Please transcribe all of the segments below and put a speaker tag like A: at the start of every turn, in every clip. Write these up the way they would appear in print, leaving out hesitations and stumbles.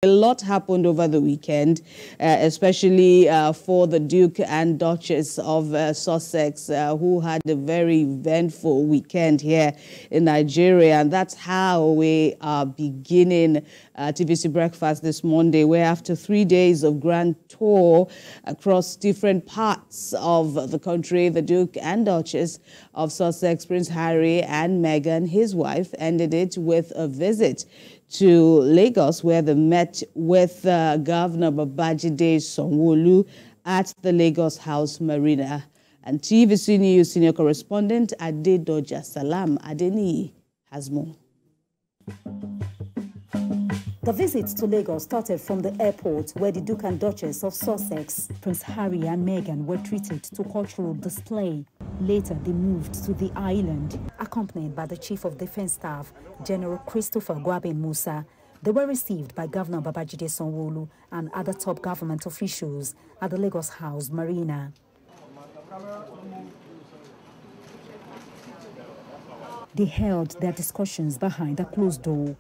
A: A lot happened over the weekend, especially for the Duke and Duchess of Sussex, who had a very eventful weekend here in Nigeria. And that's how we are beginning TVC Breakfast this Monday, where after 3 days of grand tour across different parts of the country, the Duke and Duchess of Sussex, Prince Harry and Meghan, his wife, ended it with a visit to Lagos, where they met with Governor Babajide Sanwo-olu at the Lagos House Marina. And TVC News senior correspondent Adedoja Salam Adeni has more.
B: The visit to Lagos started from the airport, where the Duke and Duchess of Sussex, Prince Harry and Meghan, were treated to cultural display. Later, they moved to the island, accompanied by the Chief of Defence Staff, General Christopher Gwabin Musa. They were received by Governor Babajide Sanwo-olu and other top government officials at the Lagos House Marina. They held their discussions behind a closed door.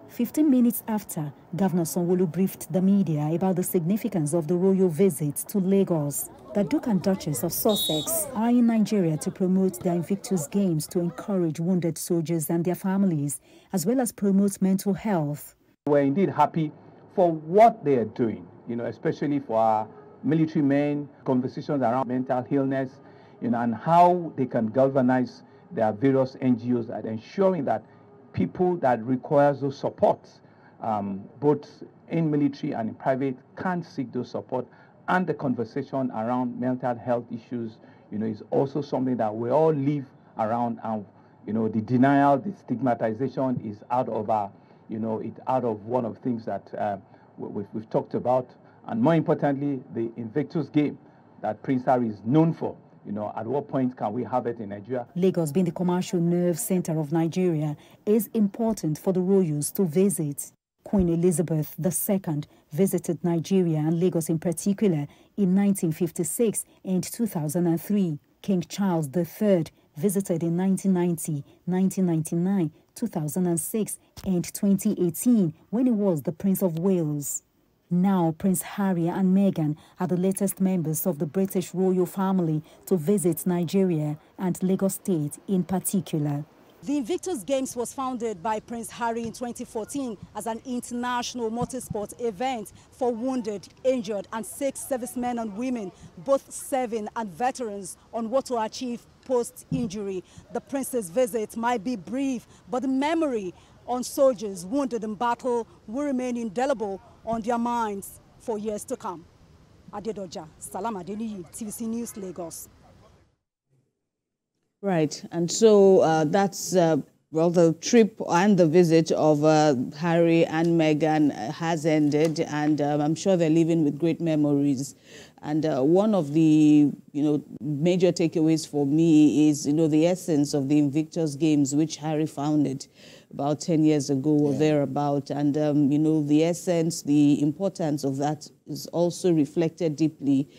B: 15 minutes after, Governor Sanwo-olu briefed the media about the significance of the royal visit to Lagos. The Duke and Duchess of Sussex are in Nigeria to promote the Invictus Games to encourage wounded soldiers and their families, as well as promote mental health.
C: We're indeed happy for what they are doing, especially for our military men, conversations around mental illness, and how they can galvanize their various NGOs at ensuring that people that require those supports, both in military and in private, can seek those support. And the conversation around mental health issues, is also something that we all live around. And, the denial, the stigmatization is out of our, it's out of one of the things that we've talked about. And more importantly, the Invictus game that Prince Harry is known for. At what point can we have it in Nigeria?
B: Lagos, being the commercial nerve center of Nigeria, is important for the royals to visit. Queen Elizabeth II visited Nigeria and Lagos in particular in 1956 and 2003. King Charles III visited in 1990, 1999, 2006 and 2018 when he was the Prince of Wales. Now, Prince Harry and Meghan are the latest members of the British royal family to visit Nigeria and Lagos State in particular. The Invictus Games was founded by Prince Harry in 2014 as an international multi-sport event for wounded, injured and sick servicemen and women, both serving and veterans, on what to achieve post-injury. The prince's visit might be brief, but the memory on soldiers wounded in battle will remain indelible on their minds for years to come. Adedoja Salam Adeniyi, TVC News, Lagos.
A: Right, and so that's, well, the trip and the visit of Harry and Meghan has ended, and I'm sure they're living with great memories. And one of the, major takeaways for me is, the essence of the Invictus Games, which Harry founded about 10 years ago or thereabout. And, the essence, the importance of that is also reflected deeply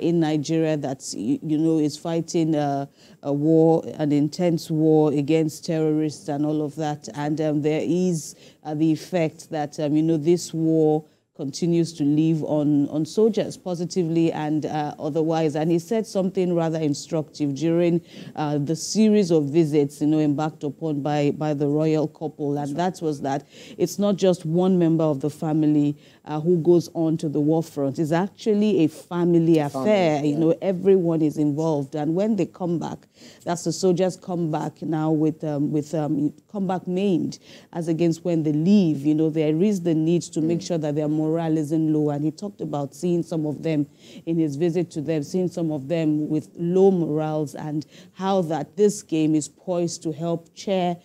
A: in Nigeria that, is fighting a war, an intense war against terrorists and all of that. And there is the effect that, this war continues to live on soldiers, positively and otherwise. And he said something rather instructive during the series of visits, embarked upon by the royal couple. And that was that it's not just one member of the family who goes on to the war front. It's actually a family affair. Everyone is involved. And when they come back, that's the soldiers come back now with come back maimed, as against when they leave. There is the need to make sure that their morale isn't low. And he talked about seeing some of them in his visit to them, seeing some of them with low morals, and how that this game is poised to help cheer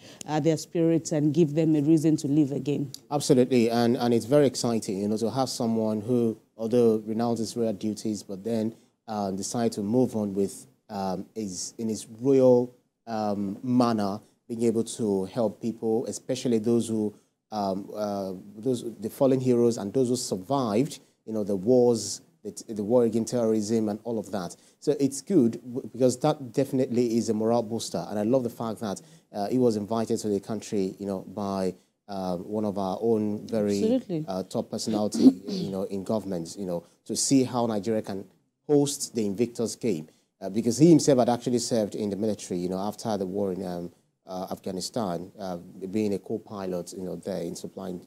A: their spirits and give them a reason to live again.
D: Absolutely, and it's very exciting, to have someone who, although renounces royal duties, but then decide to move on with in his royal manner, being able to help people, especially those who the fallen heroes and those who survived, the wars, the war against terrorism and all of that. So it's good because that definitely is a morale booster. And I love the fact that he was invited to the country, by one of our own very top personality, in government, to see how Nigeria can host the Invictus Game, because he himself had actually served in the military, after the war in Afghanistan, being a co-pilot, there in supplying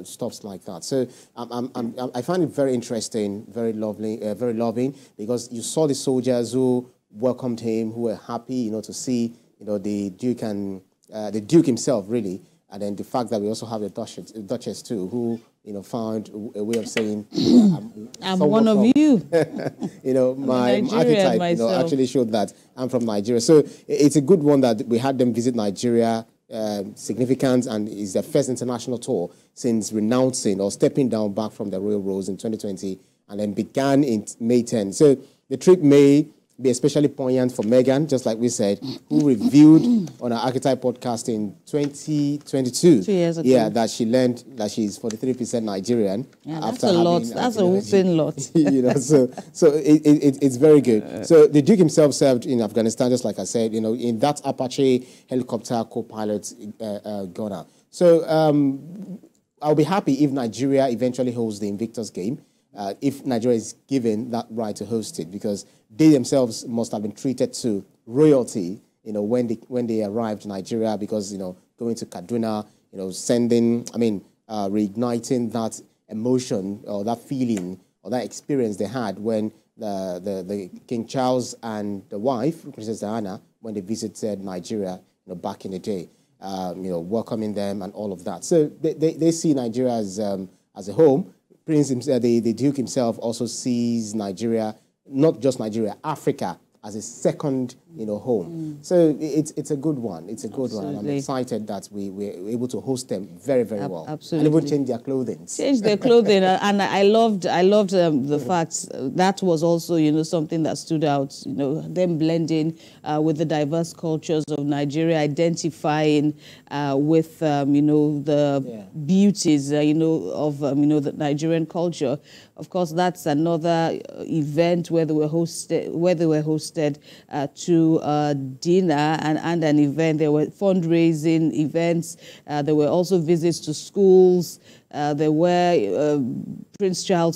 D: stuffs like that. So I find it very interesting, very lovely, very loving, because you saw the soldiers who welcomed him, who were happy, to see, the Duke and the Duke himself, really. And then the fact that we also have the Duchess too, who found a way of saying,
A: "I'm one of you."
D: My archetype, actually showed that I'm from Nigeria. So it's a good one that we had them visit Nigeria. Significant, and is their first international tour since renouncing or stepping down back from the royal roles in 2020, and then began in May 10. So the trip may be especially poignant for Meghan, just like we said, who revealed on our Archetype podcast in 2022,
A: 2 years ago,
D: that she learned that she's 43% Nigerian.
A: Yeah, that's a lot. That's a whooping lot.
D: So it's very good. So the Duke himself served in Afghanistan, just like I said, in that Apache helicopter co-pilot gunner. So I'll be happy if Nigeria eventually holds the Invictus Game. If Nigeria is given that right to host it, because they themselves must have been treated to royalty, when they arrived in Nigeria, because, going to Kaduna, reigniting that emotion or that feeling or that experience they had when the King Charles and the wife, Princess Diana, when they visited Nigeria, back in the day, welcoming them and all of that. So they see Nigeria as a home. Prince himself, the Duke himself, also sees Nigeria, not just Nigeria, Africa, as a second, home. So it's a good one. It's a good one. And I'm excited that we're able to host them very, very well.
A: Absolutely.
D: And even change their clothing.
A: Change their clothing, and I loved the fact that was also something that stood out. Them blending with the diverse cultures of Nigeria, identifying with the beauties of the Nigerian culture. Of course, that's another event where they were hosted to dinner and an event. There were fundraising events. There were also visits to schools. There were Prince Harry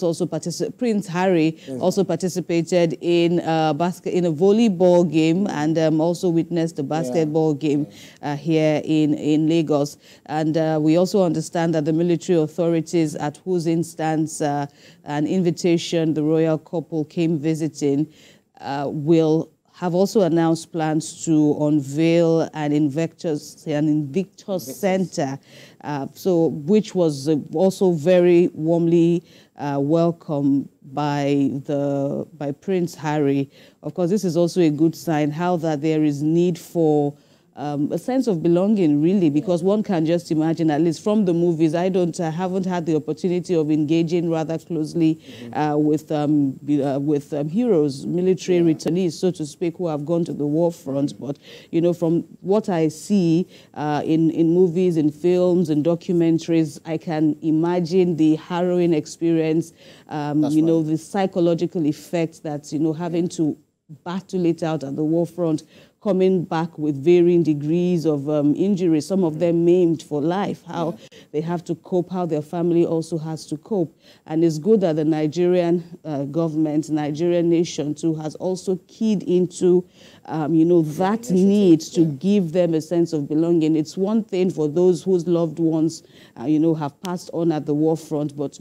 A: also participated in a volleyball game, and also witnessed the basketball game here in Lagos. And we also understand that the military authorities, at whose instance an invitation the royal couple came visiting, will have also announced plans to unveil an Invictus Center, which was also very warmly welcomed by Prince Harry. Of course, this is also a good sign how that there is need for a sense of belonging, really, because one can just imagine, at least from the movies, I haven't had the opportunity of engaging rather closely with heroes, military returnees, so to speak, who have gone to the war front. But, from what I see in movies, in films, and documentaries, I can imagine the harrowing experience, the psychological effects that, having to battle it out at the war front, coming back with varying degrees of injury, some of them maimed for life, how they have to cope, how their family also has to cope. And it's good that the Nigerian government, Nigerian nation too, has also keyed into, that need to give them a sense of belonging. It's one thing for those whose loved ones, have passed on at the war front, but,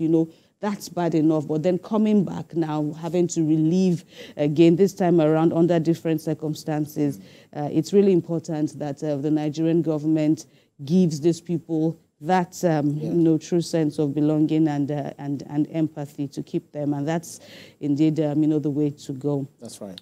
A: that's bad enough. But then coming back now, having to relieve again, this time around under different circumstances, it's really important that the Nigerian government gives these people that true sense of belonging and empathy to keep them. And that's indeed, the way to go.
D: That's right.